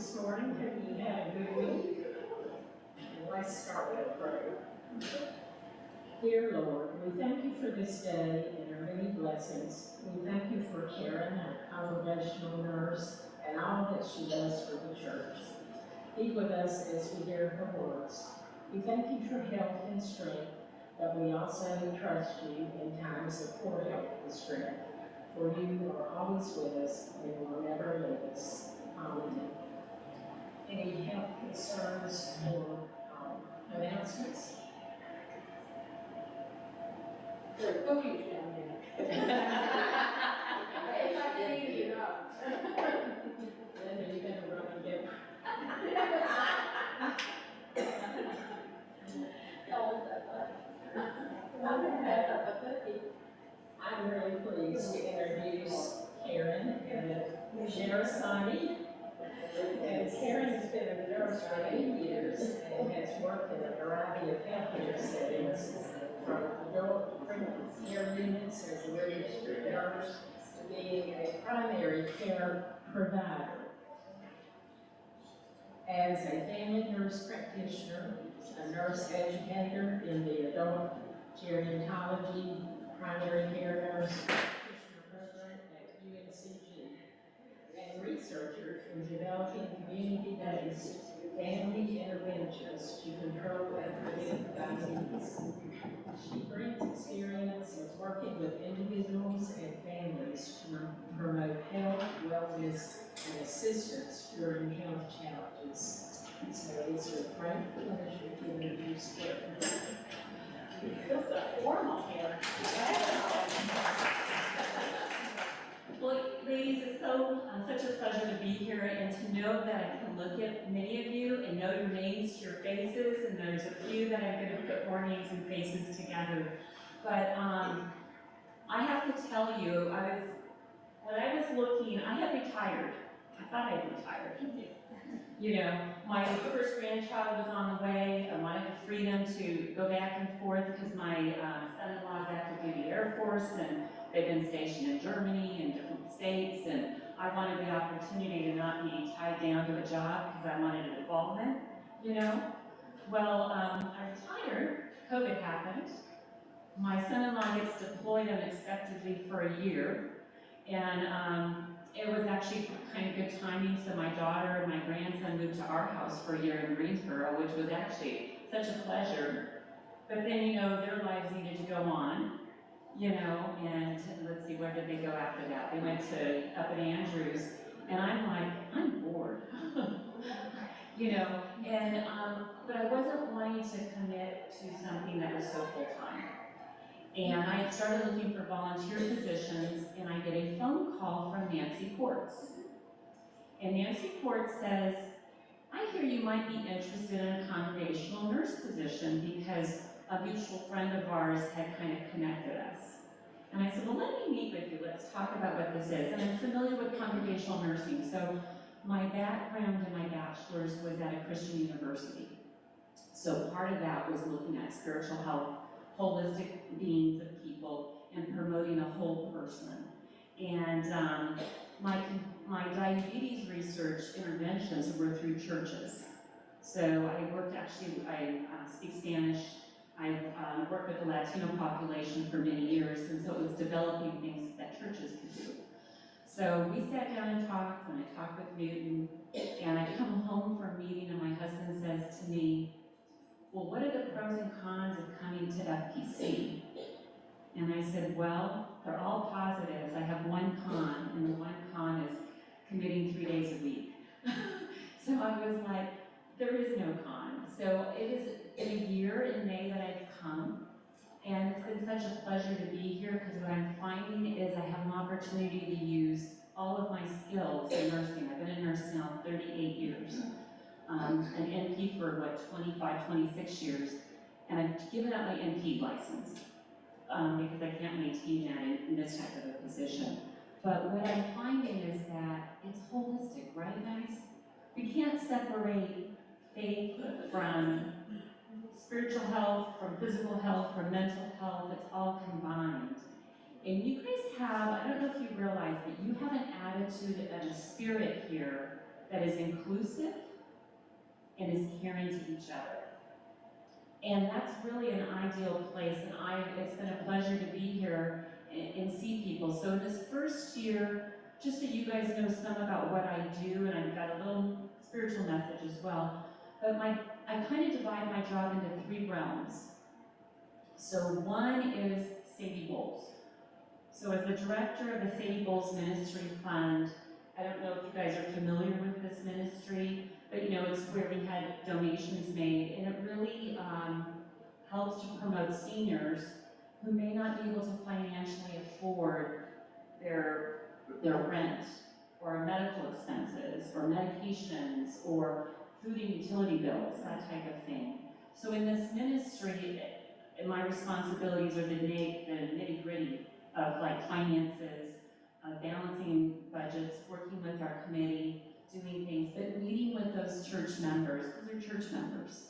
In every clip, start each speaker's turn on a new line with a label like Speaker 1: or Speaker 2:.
Speaker 1: this morning. Hope you had a good week. And let's start with prayer. Dear Lord, we thank you for this day and our many blessings. We thank you for Karen, our congregational nurse, and all that she does for the church. Be with us as we hear her words. We thank you for health and strength, but we also trust you in times of poor health and strength. For you are always with us and will never leave us. Amen. Any health concerns or announcements?
Speaker 2: They're cookies down there. It's not that easy enough.
Speaker 1: Then are you going to run and get I'm really pleased to introduce Karen Amirehsani. And Karen has been a nurse for 8 years and has worked in a variety of healthcare settings, from adult pregnant care units as a registered nurse to being a primary care provider. As a family nurse practitioner, a nurse educator in the adult gerontology primary care nurse practitioner program at UNCG, and researcher in developing community-based family interventions to control and prevent diabetes. She brings experience in working with individuals and families to promote health, wellness, and assistance during health challenges. So it's a great pleasure to introduce Karen.
Speaker 2: It feels so formal here.
Speaker 3: Well, ladies, it's such a pleasure to be here and to know that I can look at many of you and know your names to your faces, and there's a few that I'm going to put more names and faces together. But I have to tell you, when I was looking, I had retired. I thought I had retired. You know, my first grandchild was on the way. I wanted the freedom to go back and forth because my son-in-law is active duty Air Force, and they've been stationed in Germany and different states, and I wanted the opportunity to not be tied down to a job because I wanted involvement, you know. Well, I retired, COVID happened. My son-in-law gets deployed unexpectedly for a year, and it was actually kind of good timing, so my daughter and my grandson moved to our house for a year in Greensboro, which was actually such a pleasure. But then, you know, their lives needed to go on, you know, and let's see, where did they go after that? They went to up at Andrews, and I'm like, I'm bored, you know, and but I wasn't wanting to commit to something that was so full-time. And I had started looking for volunteer positions, and I get a phone call from Nancy Quartz. And Nancy Quartz says, I hear you might be interested in a congregational nurse position because a mutual friend of ours had kind of connected us. And I said, well, let me meet with you. Let's talk about what this is. And I'm familiar with congregational nursing. So my background in my bachelor's was at a Christian university. So part of that was looking at spiritual health, holistic beings of people, and promoting a whole person. And my diabetes research interventions were through churches. So I worked, actually, I speak Spanish. I worked with the Latino population for many years, and so it was developing things that churches could do. So we sat down and talked, and I talked with Newton, and I come home from a meeting, and my husband says to me, well, what are the pros and cons of coming to FPC? And I said, well, they're all positives. I have one con, and the one con is committing 3 days a week. So I was like, there is no con. So it is a year in May that I've come, and it's been such a pleasure to be here because what I'm finding is I have an opportunity to use all of my skills in nursing. I've been a nurse now 38 years. An NP for, 25, 26 years, and I've given up my NP license because I can't maintain that in this type of a position. But what I'm finding is that it's holistic, right, guys? We can't separate faith from spiritual health, from physical health, from mental health. It's all combined. And you guys have, I don't know if you realize, but you have an attitude and a spirit here that is inclusive and is caring to each other. And that's really an ideal place, and it's been a pleasure to be here and see people. So in this first year, just so you guys know some about what I do, and I've got a little spiritual message as well, but I kind of divide my job into 3 realms. So one is Sadie Bowles. So as the director of the Sadie Bowles Ministry Fund, I don't know if you guys are familiar with this ministry, but you know, it's where we had donations made, and it really helps to promote seniors who may not be able to financially afford their rent, or medical expenses, or medications, or food and utility bills, that type of thing. So in this ministry, my responsibilities are the nitty-gritty of like finances, balancing budgets, working with our committee, doing things, but meeting with those church members, because they're church members.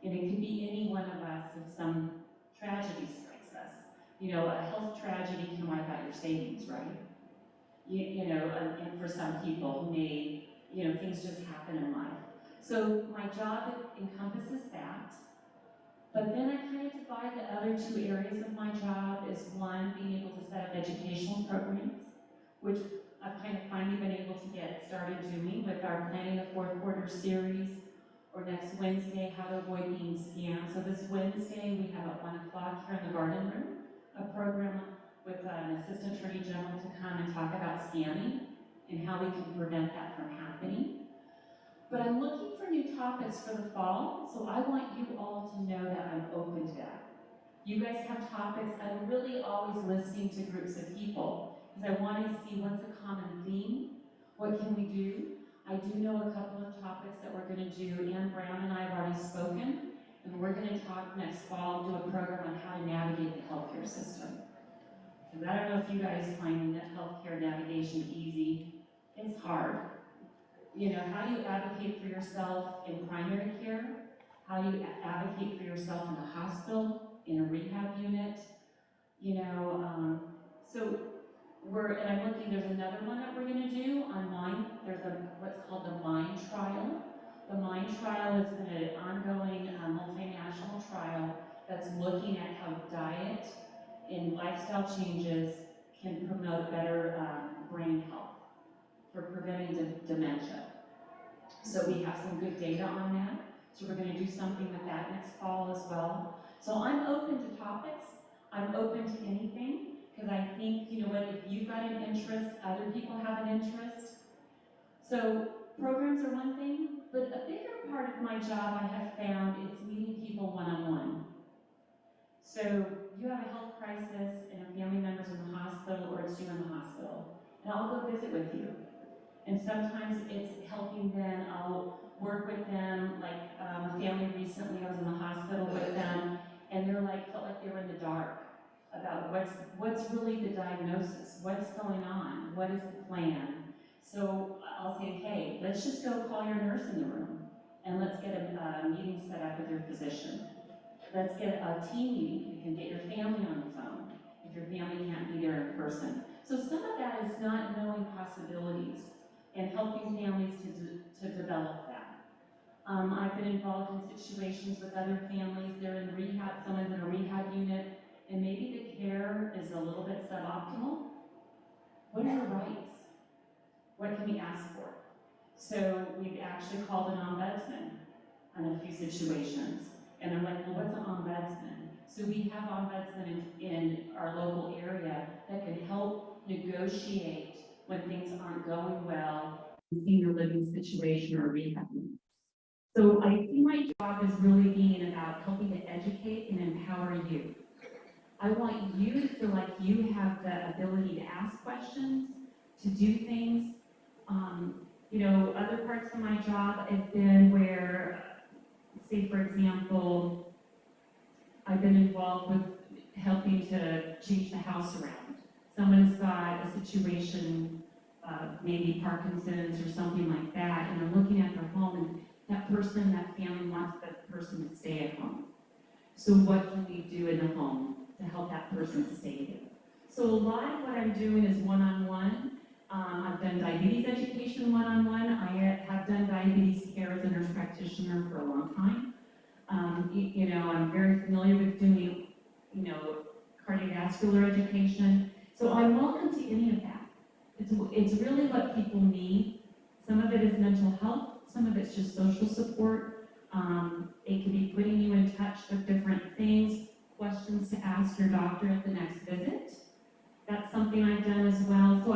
Speaker 3: And it can be any one of us if some tragedy strikes us. You know, a health tragedy can wipe out your savings, right? You know, and for some people who may, you know, things just happen in life. So my job encompasses that. But then I kind of divide the other 2 areas of my job is one, being able to set up educational programs, which I've kind of finally been able to get started doing with our Planning the Fourth Quarter series, or next Wednesday, How to Avoid Being Scammed. So this Wednesday, we have at 1 o'clock here in the Garden Room, a program with an Assistant Attorney General to come and talk about scamming and how we can prevent that from happening. But I'm looking for new topics for the fall, so I want you all to know that I'm open to that. You guys have topics. I'm really always listening to groups of people because I want to see what's a common theme, what can we do. I do know a couple of topics that we're going to do. Ann Brown and I have already spoken, and we're going to talk next fall, do a program on how to navigate the healthcare system. Because I don't know if you guys find that healthcare navigation easy. It's hard. You know, how do you advocate for yourself in primary care? How do you advocate for yourself in the hospital, in a rehab unit? You know, so and I'm looking, there's another one that we're going to do online. There's what's called the MIND trial. The MIND trial has been an ongoing multinational trial that's looking at how diet and lifestyle changes can promote better brain health for preventing dementia. So we have some good data on that. So we're going to do something with that next fall as well. So I'm open to topics. I'm open to anything because I think, you know what, if you've got an interest, other people have an interest. So programs are one thing, but a bigger part of my job I have found is meeting people one-on-one. So you have a health crisis and a family member's in the hospital or it's you in the hospital, and I'll go visit with you. And sometimes it's helping them, I'll work with them, like a family recently, I was in the hospital with them, and they're like, felt like they were in the dark about what's really the diagnosis, what's going on, what is the plan. So I'll say, hey, let's just go call your nurse in the room, and let's get a meeting set up with your physician. Let's get a team meeting, you can get your family on the phone, if your family can't be there in person. So some of that is not knowing possibilities and helping families to develop that. I've been involved in situations with other families, they're in rehab, someone's in a rehab unit, and maybe the care is a little bit suboptimal. What are your rights? What can we ask for? So we've actually called an ombudsman on a few situations, and I'm like, well, what's an ombudsman? So we have ombudsmen in our local area that can help negotiate when things aren't going well in senior living situation or rehab. So I think my job is really being about helping to educate and empower you. I want you to feel like you have the ability to ask questions, to do things. You know, other parts of my job have been where, say for example, I've been involved with helping to change the house around. Someone's got a situation, maybe Parkinson's or something like that, and they're looking at their home, and that person, that family wants that person to stay at home. So what can we do in the home to help that person stay there? So a lot of what I'm doing is one-on-one, I've done diabetes education one-on-one. I have done diabetes care as a nurse practitioner for a long time. I'm very familiar with doing, cardiovascular education. So I'm welcome to any of that. It's really what people need. Some of it is mental health, some of it's just social support. It can be putting you in touch with different things, questions to ask your doctor at the next visit. That's something I've done as well. So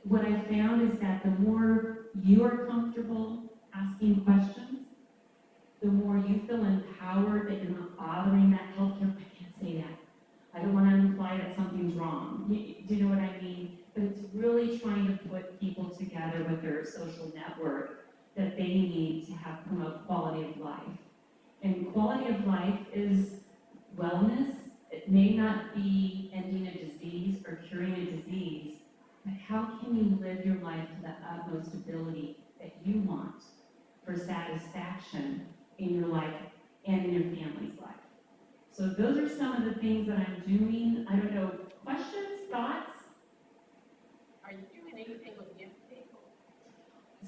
Speaker 3: what I found is that the more you are comfortable asking questions, the more you feel empowered that you're not bothering that healthcare. I can't say that. I don't want to imply that something's wrong. Do you know what I mean? But it's really trying to put people together with their social network that they need to promote quality of life. And quality of life is wellness. It may not be ending a disease or curing a disease, but how can you live your life to the utmost ability that you want for satisfaction in your life and in your family's life? So those are some of the things that I'm doing. I don't know, questions, thoughts?
Speaker 2: Are you doing anything with young people?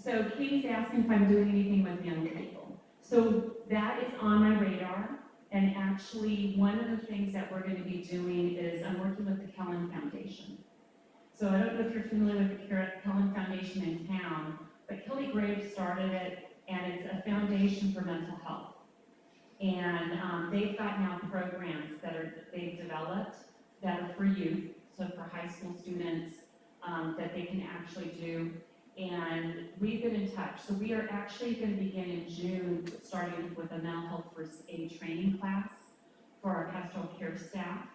Speaker 3: So Katie's asking if I'm doing anything with young people. So that is on my radar. And actually, one of the things that we're going to be doing is I'm working with the Kellen Foundation. So I don't know if you're familiar with the Kellen Foundation in town, but Kelly Graves started it, and it's a foundation for mental health. And they've got now programs they've developed that are for youth, so for high school students, that they can actually do. And we've been in touch. So we are actually going to begin in June, starting with a mental health first aid training class for our pastoral care staff.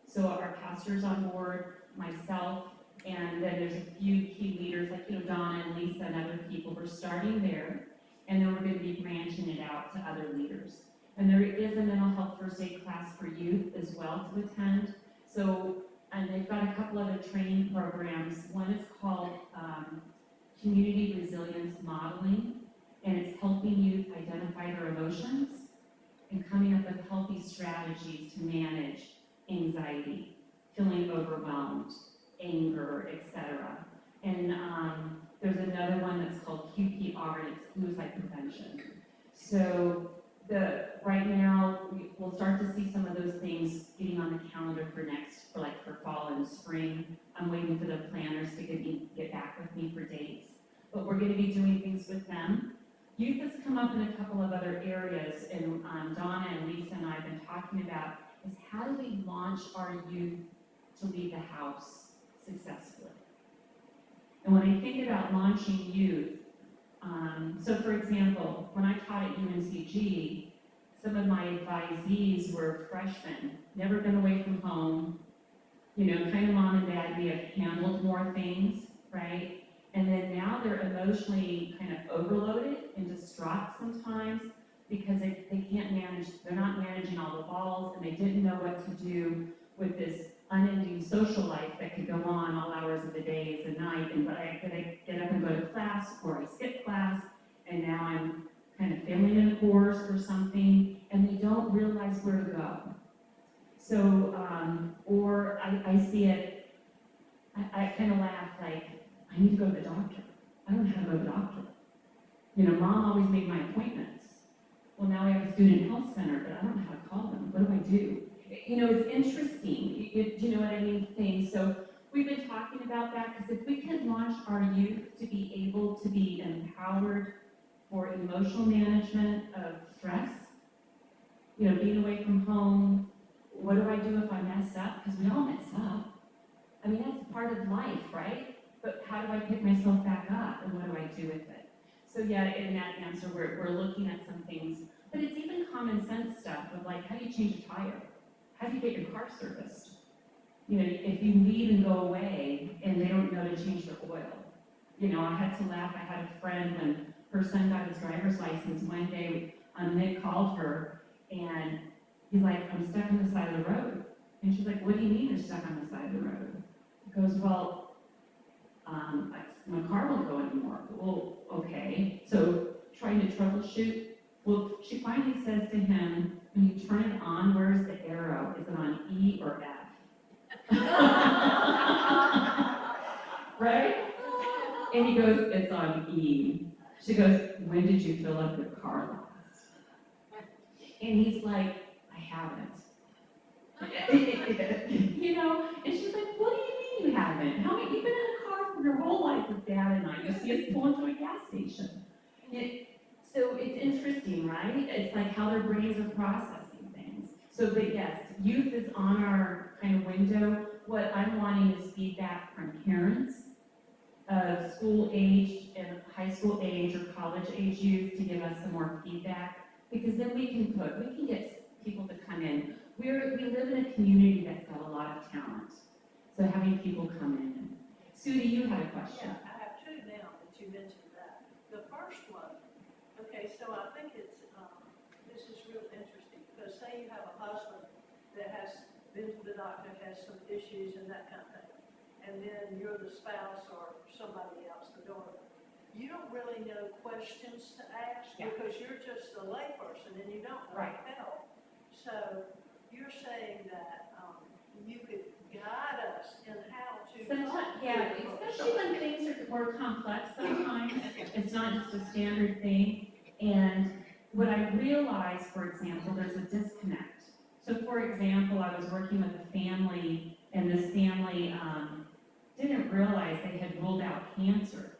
Speaker 3: So our pastor's on board, myself, and then there's a few key leaders like Donna and Lisa and other people. We're starting there, and then we're going to be branching it out to other leaders. And there is a mental health first aid class for youth as well to attend. So, and they've got a couple other training programs. One is called Community Resilience Modeling, and it's helping youth identify their emotions and coming up with healthy strategies to manage anxiety, feeling overwhelmed, anger, etc. And there's another one that's called QPR, and it's suicide prevention. So right now, we'll start to see some of those things getting on the calendar for fall and spring. I'm waiting for the planners to get back with me for dates. But we're going to be doing things with them. Youth has come up in a couple of other areas, and Donna and Lisa and I have been talking about is how do we launch our youth to leave the house successfully? And when I think about launching youth, so for example, when I taught at UNCG, some of my advisees were freshmen, never been away from home, kind of mom and dad may have handled more things, right? And then now they're emotionally kind of overloaded and distraught sometimes because they can't manage, they're not managing all the balls, and they didn't know what to do with this unending social life that could go on all hours of the day and night. And but I get up and go to class, or I skip class, and now I'm kind of failing in a course or something, and they don't realize where to go. So, or I see it, I kind of laugh like, I need to go to the doctor. I don't know how to go to the doctor. Mom always made my appointments. Well, now we have a student health center, but I don't know how to call them. What do I do? It's interesting. Do you know what I mean? So we've been talking about that, because if we could launch our youth to be able to be empowered for emotional management of stress, being away from home, what do I do if I mess up? Because we all mess up. I mean, that's part of life, right? But how do I pick myself back up, and what do I do with it? So yeah, in that answer, we're looking at some things, but it's even common sense stuff of like, how do you change a tire? How do you get your car serviced? If you leave and go away and they don't know to change the oil. I had to laugh. I had a friend when her son got his driver's license one day, Nick called her, and he's like, I'm stuck on the side of the road. And she's like, what do you mean you're stuck on the side of the road? He goes, well, my car won't go anymore. Well, okay. So trying to troubleshoot. Well, she finally says to him, when you turn it on, where's the arrow? Is it on E or F?
Speaker 4: right? And he goes, it's on E. She goes, when did you fill up your car last? And he's like, I haven't. You know, and she's like, what do you mean you haven't? You've been in a car for your whole life with Dad and I. You see us pull into a gas station. So it's interesting, right? It's like how their brains are processing things. So, but yes, youth is on our kind of window. What I'm wanting is feedback from parents of school age and high school age or college age youth to give us some more feedback, because then we can get people to come in. We live in a community that's got a lot of talent. So having people come in. Sudie, you had a question.
Speaker 2: Yeah, I have two now that you mentioned that. The first one, okay, so I think this is real interesting, because say you have a husband that has been to the doctor, has some issues and that kind of thing, and then you're the spouse or somebody else, the daughter. You don't really know questions to ask because you're just a layperson and you don't know help. So you're saying that you could guide us in how to.
Speaker 4: Sometimes, yeah, especially when things are more complex sometimes. It's not just a standard thing. And what I realized, for example, there's a disconnect. So for example, I was working with a family, and this family didn't realize they had ruled out cancer.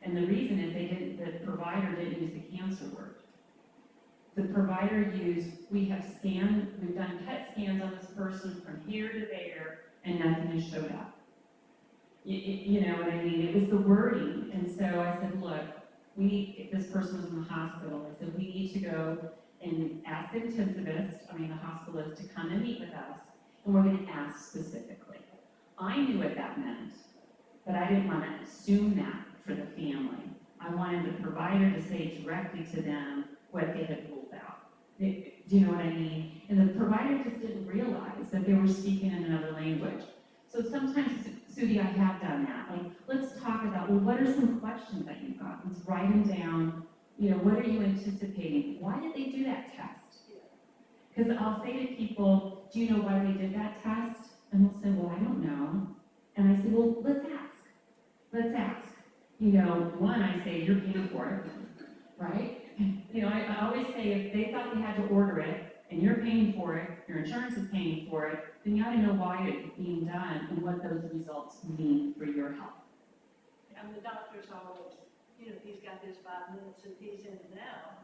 Speaker 4: And the reason is the provider didn't use the cancer word. The provider used, we've done PET scans on this person from here to there, and nothing has showed up. You know what I mean? It was the wording. And so I said, look, this person was in the hospital. I said, we need to go and ask the the hospitalist, to come and meet with us, and we're going to ask specifically. I knew what that meant, but I didn't want to assume that for the family. I wanted the provider to say directly to them what they had ruled out. Do you know what I mean? And the provider just didn't realize that they were speaking in another language. So sometimes, Sudie, I have done that. Like, let's talk about, well, what are some questions that you've got? Let's write them down. You know, what are you anticipating? Why did they do that test? Because I'll say to people, do you know why they did that test? And they'll say, well, I don't know. And I say, well, let's ask. Let's ask. You know, one, I say, you're paying for it, right? You know, I always say, if they thought they had to order it, and you're paying for it, your insurance is paying for it, then you ought to know why it's being done and what those results mean for your health.
Speaker 2: And the doctor's always, you know, he's got his 5 minutes and he's in and out.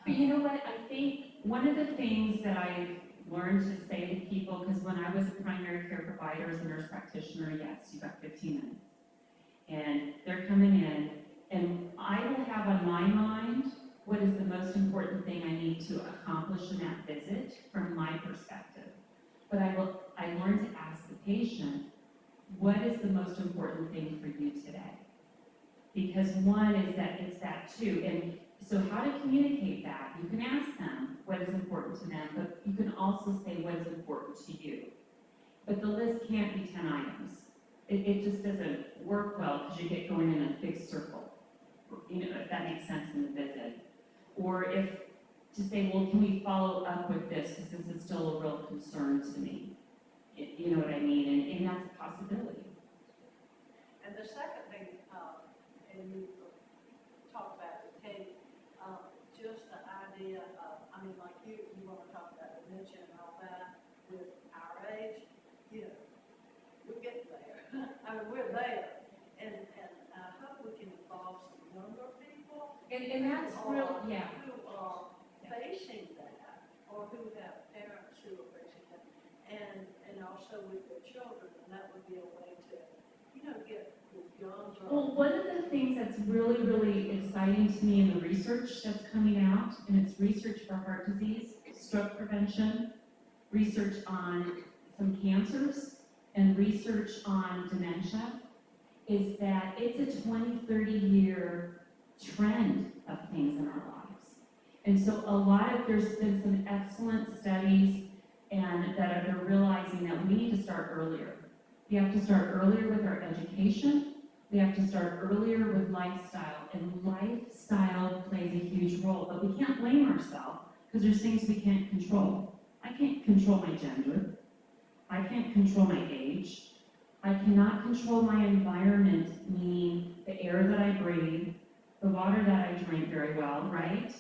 Speaker 4: But you know what, I think one of the things that I learned to say to people, because when I was a primary care provider as a nurse practitioner, yes, you got 15 minutes. And they're coming in, and I will have on my mind what is the most important thing I need to accomplish in that visit from my perspective. But I learned to ask the patient, what is the most important thing for you today? Because one is that it's that too. And so how to communicate that, you can ask them what is important to them, but you can also say what is important to you. But the list can't be 10 items. It just doesn't work well because you get going in a big circle. You know, if that makes sense in the visit. Or if to say, well, can we follow up with this because this is still a real concern to me. You know what I mean? And that's a possibility.
Speaker 2: And the second thing, and you talk about it, Kate, just the idea of, I mean, like you want to talk about dementia and all that with our age, you know, we're getting there. I mean, we're there. And I hope we can involve some younger people.
Speaker 4: And that's real, yeah.
Speaker 2: Who are facing that, or who have parents who are facing that, and also with their children, and that would be a way to, you know, get the younger.
Speaker 4: Well, one of the things that's really, really exciting to me in the research that's coming out, and it's research for heart disease, stroke prevention, research on some cancers, and research on dementia, is that it's a 20, 30-year trend of things in our lives. And so there's been some excellent studies and that they're realizing that we need to start earlier. We have to start earlier with our education. We have to start earlier with lifestyle. And lifestyle plays a huge role, but we can't blame ourselves because there's things we can't control. I can't control my gender. I can't control my age. I cannot control my environment, meaning the air that I breathe, the water that I drink very well, right?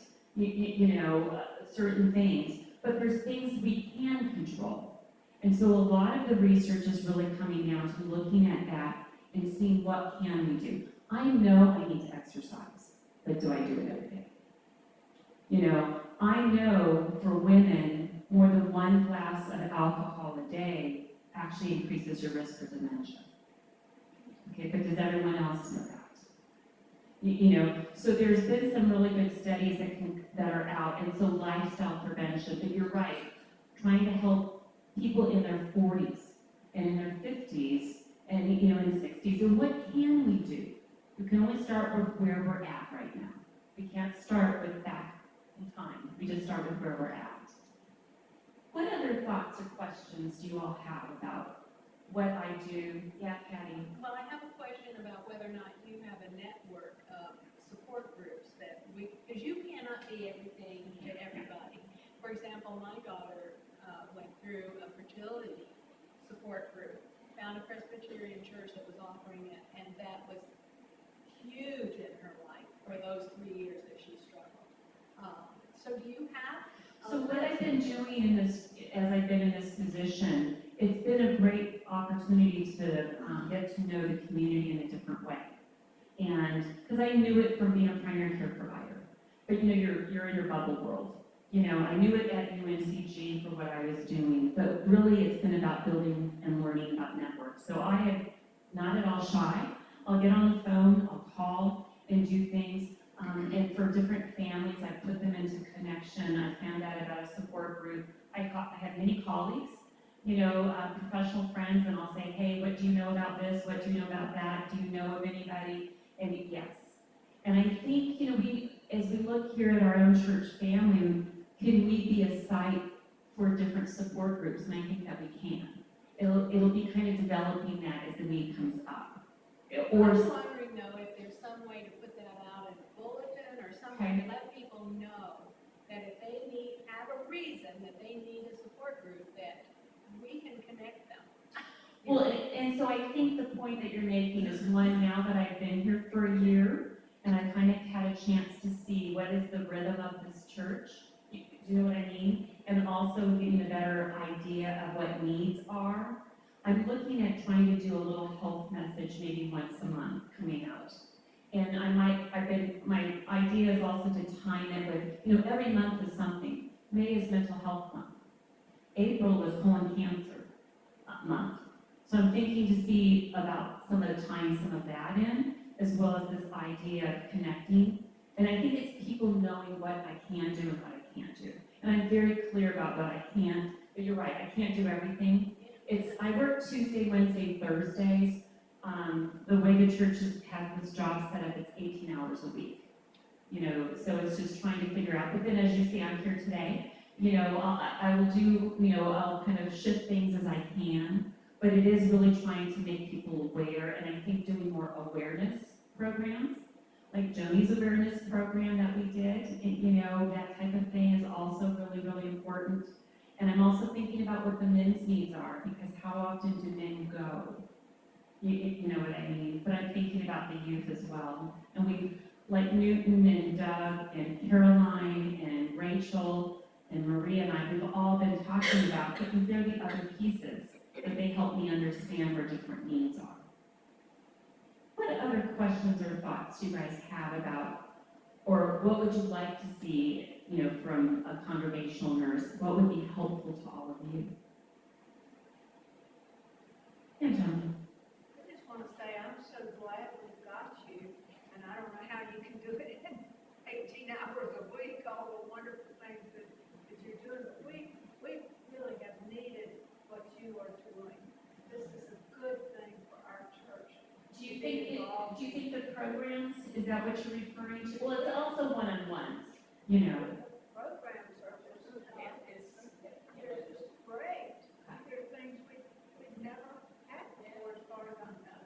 Speaker 4: Certain things. But there's things we can control. And so a lot of the research is really coming down to looking at that and seeing what can we do. I know I need to exercise, but do I do it every day? I know for women, more than one glass of alcohol a day actually increases your risk for dementia. Okay, but does everyone else know that? So there's been some really good studies that are out, and so lifestyle prevention, but you're right, trying to help people in their 40s and in their 50s and in 60s, and what can we do? We can only start with where we're at right now. We can't start with back in time. We just start with where we're at. What other thoughts or questions do you all have about what I do? Yeah, Patty?
Speaker 5: Well, I have a question about whether or not you have a network of support groups because you cannot be everything to everybody. For example, my daughter went through a fertility support group, found a Presbyterian church that was offering it, and that was huge in her life for those 3 years that she struggled. So do you have?
Speaker 4: So what I've been doing as I've been in this position, it's been a great opportunity to get to know the community in a different way. And because I knew it from being a primary care provider, but you're in your bubble world. I knew it at UNCG for what I was doing, but really it's been about building and learning about networks. So I am not at all shy. I'll get on the phone, I'll call and do things. And for different families, I put them into connection. I found out about a support group. I have many colleagues, professional friends, and I'll say, hey, what do you know about this? What do you know about that? Do you know of anybody? And yes. And I think, as we look here at our own church family, can we be a site for different support groups? And I think that we can. It'll be kind of developing that as the need comes up.
Speaker 5: I was wondering though if there's some way to put that out in a bulletin or something to let people know that if they have a reason that they need a support group, that we can connect them.
Speaker 4: Well, and so I think the point that you're making is one, now that I've been here for a year, and I've kind of had a chance to see what is the rhythm of this church, do you know what I mean? And also getting a better idea of what needs are. I'm looking at trying to do a little health message maybe once a month coming out. And my idea is also to time it with, every month is something. May is mental health month. April was colon cancer month. So I'm thinking to see about some of that in, as well as this idea of connecting. And I think it's people knowing what I can do and what I can't do. And I'm very clear about what I can, but you're right, I can't do everything. I work Tuesday, Wednesday, Thursdays. The way the church has this job set up, it's 18 hours a week. So it's just trying to figure out. But then as you see, I'm here today. I will do, I'll kind of shift things as I can. But it is really trying to make people aware, and I think doing more awareness programs, like Joni's awareness program that we did, and, that type of thing is also really, really important. And I'm also thinking about what the men's needs are, because how often do men go? You know what I mean? But I'm thinking about the youth as well. And we, like Newton and Doug and Caroline and Rachel and Maria and I, we've all been talking about, because they're the other pieces that they help me understand where different needs are. What other questions or thoughts do you guys have about, or what would you like to see, from a congregational nurse? What would be helpful to all of you? Yeah, John.
Speaker 2: I just want to say I'm so glad we've got you, and I don't know how you can do it in 18 hours a week, all the wonderful things that you're doing, but we really have needed what you are doing. This is a good thing for our church.
Speaker 4: Do you think the programs, is that what you're referring to? Well, it's also one-on-ones,
Speaker 2: Programs are just, they're just great. They're things we've never had before as far as I know.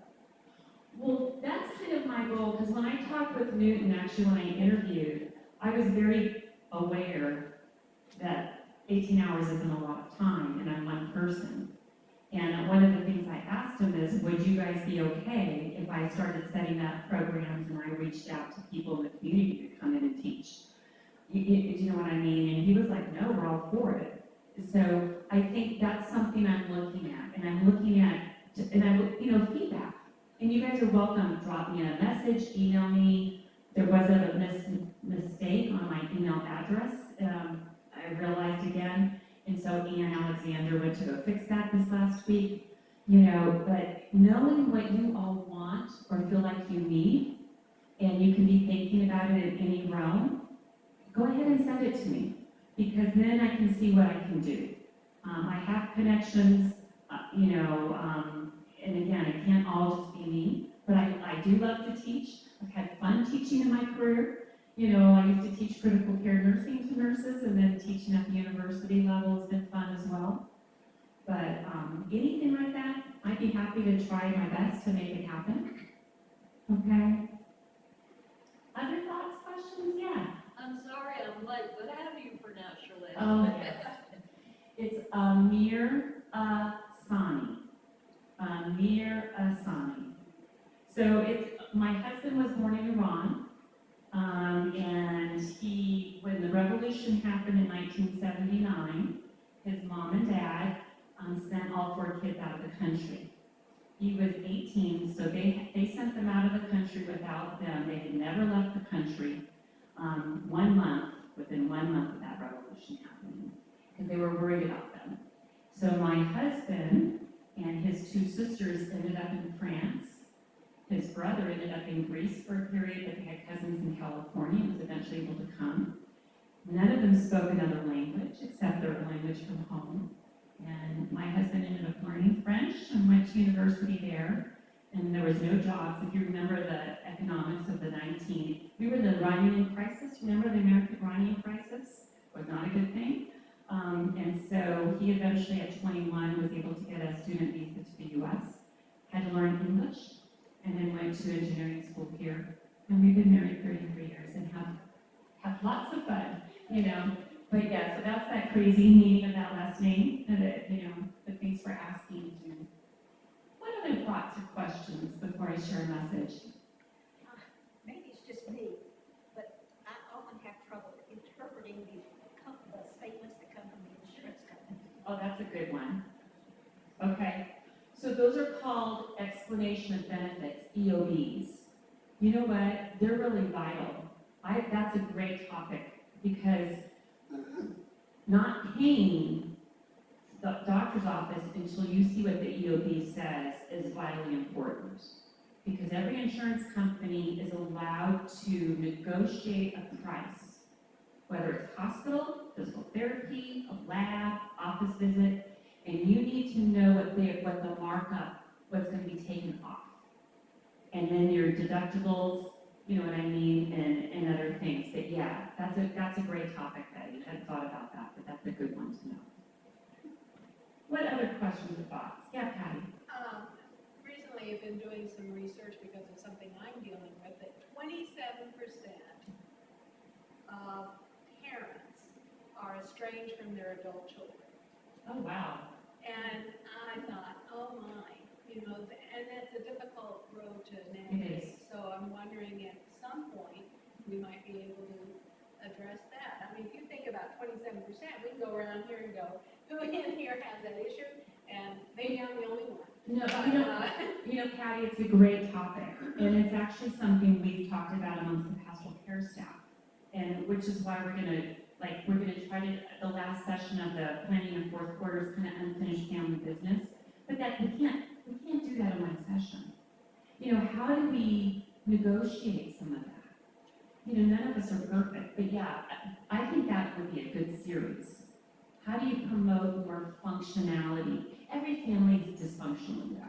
Speaker 4: Well, that's kind of my goal, because when I talked with Newton, actually when I interviewed, I was very aware that 18 hours isn't a lot of time, and I'm one person. And one of the things I asked them is, would you guys be okay if I started setting up programs and I reached out to people in the community to come in and teach? Do you know what I mean? And he was like, no, we're all for it. So I think that's something I'm looking at, and I'm looking at, and feedback. And you guys are welcome. Drop me a message, email me. There was a mistake on my email address. I realized again, and so Ann Alexander went to go fix that this last week. But knowing what you all want or feel like you need, and you can be thinking about it in any realm, go ahead and send it to me, because then I can see what I can do. I have connections, and again, it can't all just be me, but I do love to teach. I've had fun teaching in my career. I used to teach critical care nursing to nurses, and then teaching at the university level has been fun as well. But anything like that, I'd be happy to try my best to make it happen. Okay? Other thoughts, questions? Yeah.
Speaker 5: I'm sorry I'm late, but how do you pronounce your last
Speaker 4: Oh,
Speaker 5: name?
Speaker 4: yes. It's Amirehsani. Amirehsani. So my husband was born in Iran, and when the revolution happened in 1979, his mom and dad sent all 4 kids out of the country. He was 18, so they sent them out of the country without them. They had never left the country. Within 1 month of that revolution happening, because they were worried about them. So my husband and his 2 sisters ended up in France. His brother ended up in Greece for a period, but they had cousins in California and was eventually able to come. None of them spoke another language except their language from home. And my husband ended up learning French and went to university there. And there was no jobs. If you remember the economics of the we were in the Iranian crisis. Remember the American Iranian crisis? Was not a good thing. And so he eventually at 21 was able to get a student visa to the US, had to learn English, and then went to engineering school here. And we've been married 33 years and have lots of fun, But yeah, so that's that crazy meaning of that last name, but thanks for asking. What other thoughts or questions before I share a message?
Speaker 6: Maybe it's just me, but I often have trouble interpreting the statements that come from the insurance company.
Speaker 4: Oh, that's a good one. Okay, so those are called explanation of benefits, EOBs. You know what? They're really vital. That's a great topic, because not paying the doctor's office until you see what the EOB says is vitally important. Because every insurance company is allowed to negotiate a price, whether it's hospital, physical therapy, a lab, office visit, and you need to know what the markup, what's going to be taken off. And then your deductibles, you know what I mean, and other things. But yeah, that's a great topic, Betty. I hadn't thought about that, but that's a good one to know. What other questions or thoughts? Yeah, Patty.
Speaker 5: Recently, I've been doing some research because of something I'm dealing with, that 27% of parents are estranged from their adult children.
Speaker 4: Oh, wow.
Speaker 5: And I thought, oh my, and that's a difficult road to
Speaker 4: It
Speaker 5: navigate.
Speaker 4: is.
Speaker 5: So I'm wondering at some point, we might be able to address that. I mean, if you think about 27%, we can go around here and go, who in here has that issue? And maybe I'm the only one.
Speaker 4: No, Patty, it's a great topic, and it's actually something we've talked about amongst the pastoral care staff, and which is why we're gonna try to, the last session of the planning and fourth quarter is kind of unfinished family business, but that we can't do that in one session. How do we negotiate some of that? None of us are perfect, but yeah, I think that would be a good series. How do you promote more functionality? Every family is dysfunctional, you guys.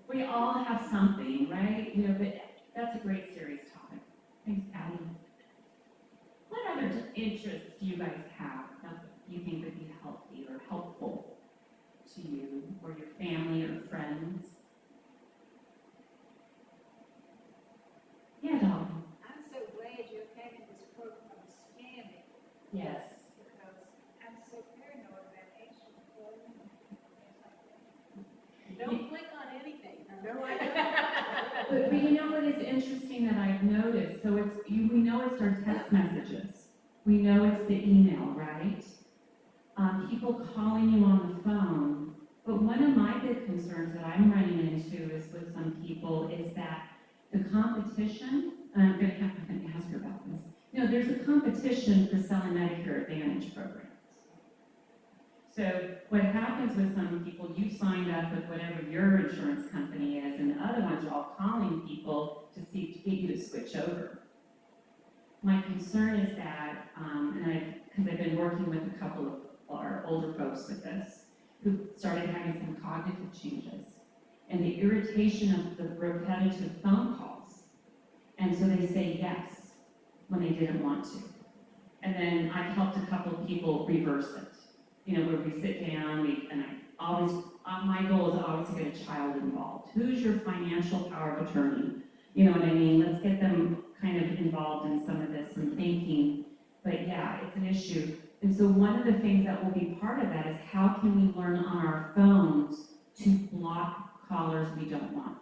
Speaker 4: We all have something, right? But that's a great series topic. Thanks, Patty. What other interests do you guys have that you think would be healthy or helpful to you or your family or friends? Yeah, Dawn.
Speaker 6: I'm so glad you're having this program on scamming,
Speaker 4: Yes.
Speaker 6: because I'm so paranoid about answering the phone
Speaker 4: it's our text messages. We know it's the email, right? People calling you on the phone. But one of my big concerns that I'm running into is with some people is that the competition, and I'm going to have to ask her about this. You know, there's a competition for selling Medicare Advantage programs. So what happens with some people, you signed up with whatever your insurance company is, and the other ones are all calling people to get you to switch over. My concern is that, because I've been working with a couple of our older folks with this, who started having some cognitive changes, and the irritation of the repetitive phone calls. And so they say yes when they didn't want to. And then I've helped a couple of people reverse it. You know, where we sit down, my goal is always to get a child involved. Who's your financial power of attorney? You know what I mean? Let's get them kind of involved in some of this and thinking. But yeah, it's an issue. And so one of the things that will be part of that is how can we learn on our phones to block callers we don't want?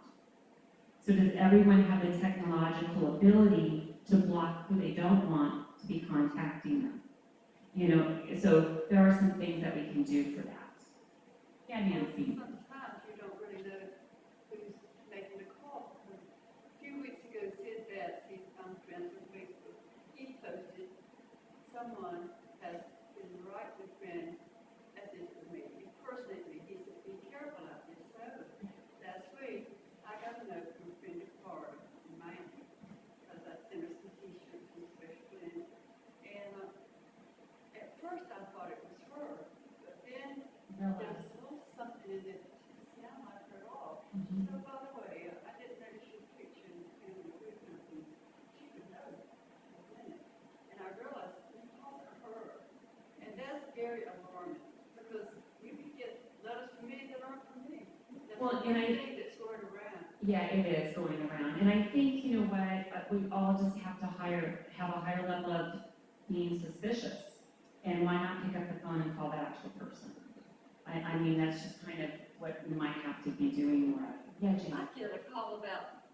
Speaker 4: So does everyone have the technological ability to block who they don't want to be contacting them? You know, so there are some things that we can do for that. Yeah, Nancy.
Speaker 7: Sometimes you don't really know who's making the call. A few weeks ago, Sid Bass, I'm friends with Facebook, he posted, someone has been right with friend message with me, impersonating me. He said, be careful out there. So last week, I got a note from a friend of Florida in Miami, because I sent her some t-shirts from Special Blend. And at first I thought it was her, but then there was a little something in it that sounded like her at all. So by the way, I didn't notice your picture in the family group company. She would know in a minute. And I realized it wasn't her. And that's very alarming, because you can get letters from me that aren't from me. That's
Speaker 4: Well,
Speaker 7: the
Speaker 4: and
Speaker 7: thing that's going around.
Speaker 4: Yeah, it is going around. And I think, you know what, we all just have to have a higher level of being suspicious. And why not pick up the phone and call that actual person? I mean, that's just kind of what we might have to be doing more of. Yeah, Jane.
Speaker 8: I get a call about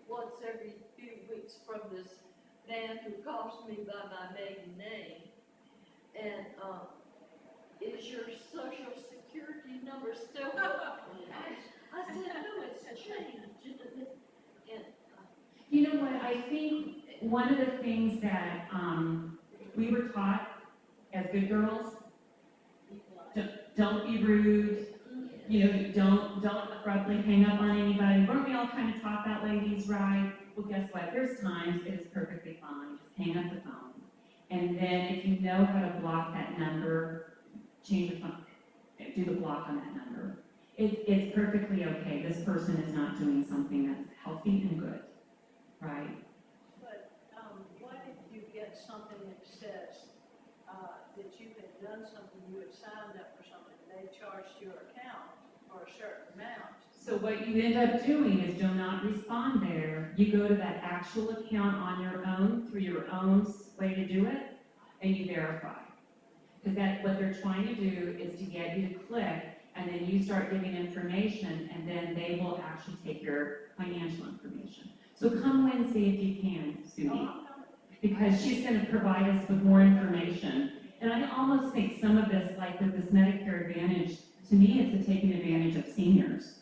Speaker 8: once every few weeks from this man who calls me by my maiden name. And, is your social security number still up? I said, no, it's changed. And,
Speaker 4: You know what, I think one of the things that we were taught as good girls, don't be rude, you know, don't abruptly hang up on anybody. Weren't we all kind of taught that, ladies, right? Well, guess what? There's times it is perfectly fine. Just hang up the phone. And then if you know how to block that number, change the phone, do the block on that number. It's perfectly okay. This person is not doing something that's healthy and good, right?
Speaker 2: But what if you get something that says that you had done something, you had signed up for something, they charged your account for a certain amount?
Speaker 4: So what you end up doing is do not respond there. You go to that actual account on your own, through your own way to do it, and you verify. Because that's what they're trying to do is to get you to click, and then you start giving information, and then they will actually take your financial information. So come Wednesday if you can, Sudie, because she's going to provide us with more information. And I almost think some of this, like with this Medicare Advantage, to me, it's a taking advantage of seniors.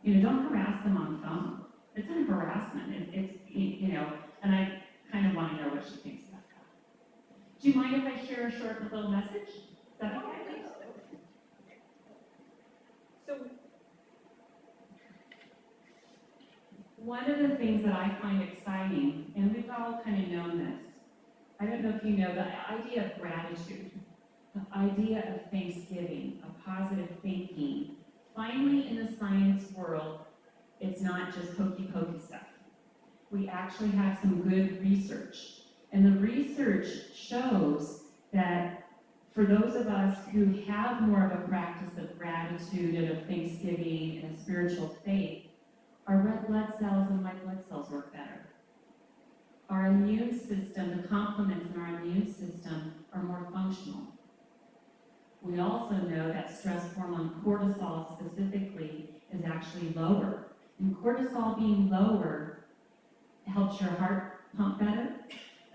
Speaker 4: You know, don't harass them on the phone. It's an harassment. It's you know, and I kind of want to know what she thinks about that. Do you mind if I share a short little message? Is that okay? So, one of the things that I find exciting, and we've all kind of known this, I don't know if you know, the idea of gratitude, the idea of thanksgiving, of positive thinking. Finally, in the science world, it's not just hokey pokey stuff. We actually have some good research. And the research shows that for those of us who have more of a practice of gratitude and of thanksgiving and a spiritual faith, our red blood cells and white blood cells work better. Our immune system, the complements in our immune system are more functional. We also know that stress hormone cortisol specifically is actually lower. And cortisol being lower helps your heart pump better.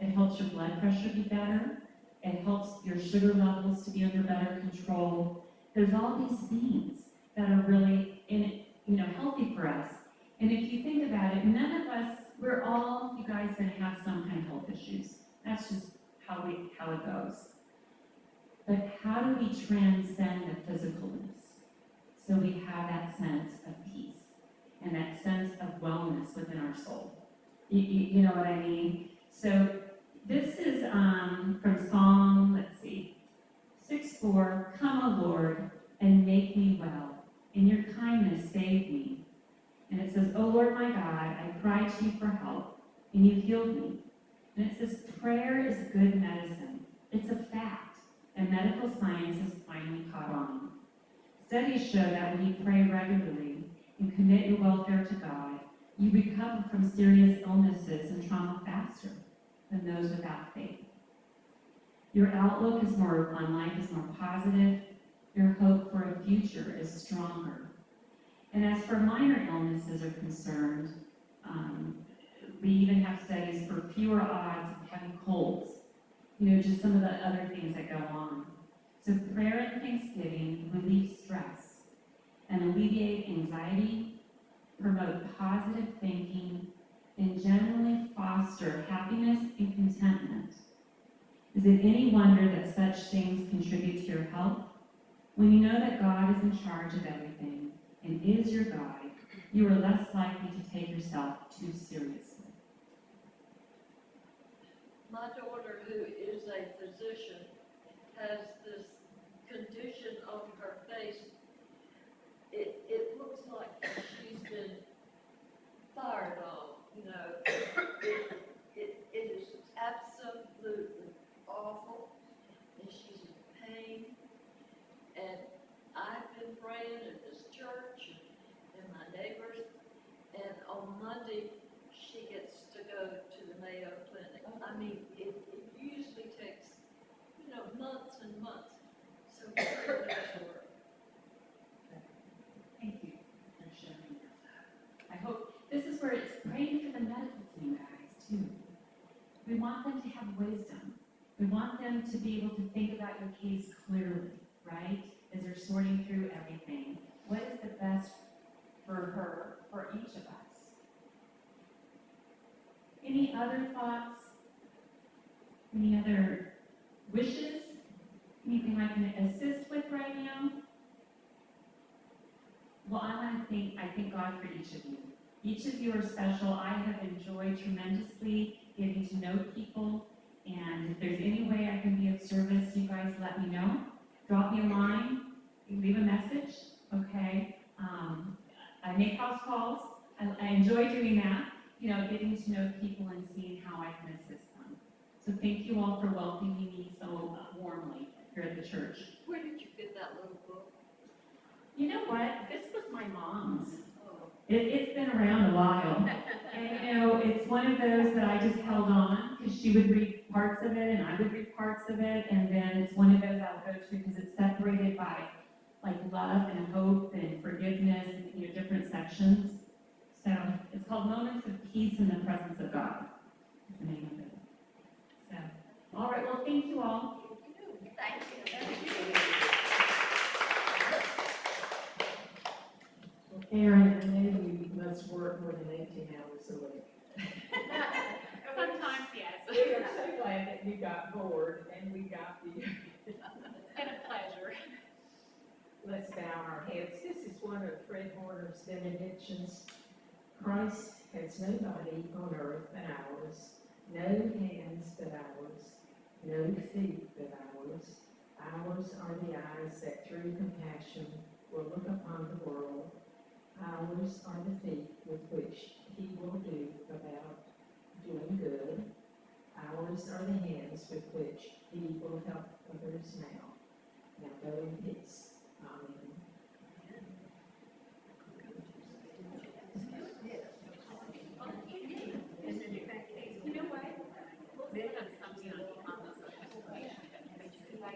Speaker 4: It helps helps your blood pressure be better. It helps your sugar levels to be under better control. There's all these things that are really healthy for us. And if you think about it, none of us, we're all, you guys, going to have some kind of health issues. That's just how it goes. But how do we transcend the physicalness so we have that sense of peace and that sense of wellness within our soul? You know what I mean? So this is from Psalm, 6:4. Come, O Lord, and make me well. In your kindness, save me. And it says, O Lord my God, I cried to you for help, and you healed me. And it says, prayer is good medicine. It's a fact, and medical science has finally caught on. Studies show that when you pray regularly and commit your welfare to God, you recover from serious illnesses and trauma faster than those without faith. Your outlook on life is more positive. Your hope for a future is stronger. And as for minor illnesses are concerned, we even have studies for fewer odds of having colds. Just some of the other things that go on. So prayer and thanksgiving relieve stress and alleviate anxiety, promote positive thinking, and generally foster happiness and contentment. Is it any wonder that such things contribute to your health? When you know that God is in charge of everything and is your guide, you are less likely to take yourself too seriously.
Speaker 8: My daughter, who is a physician, has this condition on her face. It looks like she's been fired on, It is absolutely awful, and she's in pain. And I've been praying at this church and my neighbors, and on Monday, she gets to go to the Mayo Clinic. I mean, it usually takes, months and months. So very nice work.
Speaker 4: Thank you for sharing that. I hope this is where it's praying for the medical team, guys, too. We want them to have wisdom. We want them to be able to think about your case clearly, right? As they're sorting through everything. What is the best for her, for each of us? Any other thoughts? Any other wishes? Anything I can assist with right now? Well, I thank God for each of you. Each of you are special. I have enjoyed tremendously getting to know people, and if there's any way I can be of service, you guys let me know. Drop me a line, leave a message, okay? I make house calls. I enjoy doing that, getting to know people and seeing how I can assist them. So thank you all for welcoming me so warmly here at the church.
Speaker 8: Where did you get that little book?
Speaker 4: You know what? This was my mom's.
Speaker 8: Oh.
Speaker 4: It's been around a while. And it's one of those that I just held on because she would read parts of it and I would read parts of it. And then it's one of those I'll go to because it's separated by love and hope and forgiveness and different sections. So it's called Moments of Peace in the Presence of God. Is the name of it. So, all right. Well, thank you all.
Speaker 6: Thank you.
Speaker 1: Well, Aaron, I know you must work more than 18 hours a week.
Speaker 3: Sometimes, yes.
Speaker 1: We are so glad that you got bored and we got you.
Speaker 3: It's been a pleasure.
Speaker 1: Let's bow our heads. This is one of Fred Horner's benedictions. Christ has no body on earth but ours, no hands but ours, no feet but ours. Ours are the eyes that through compassion will look upon the world. Ours are the feet with which he will do about doing good. Ours are the hands with which he will help others now. Now go in peace. Amen.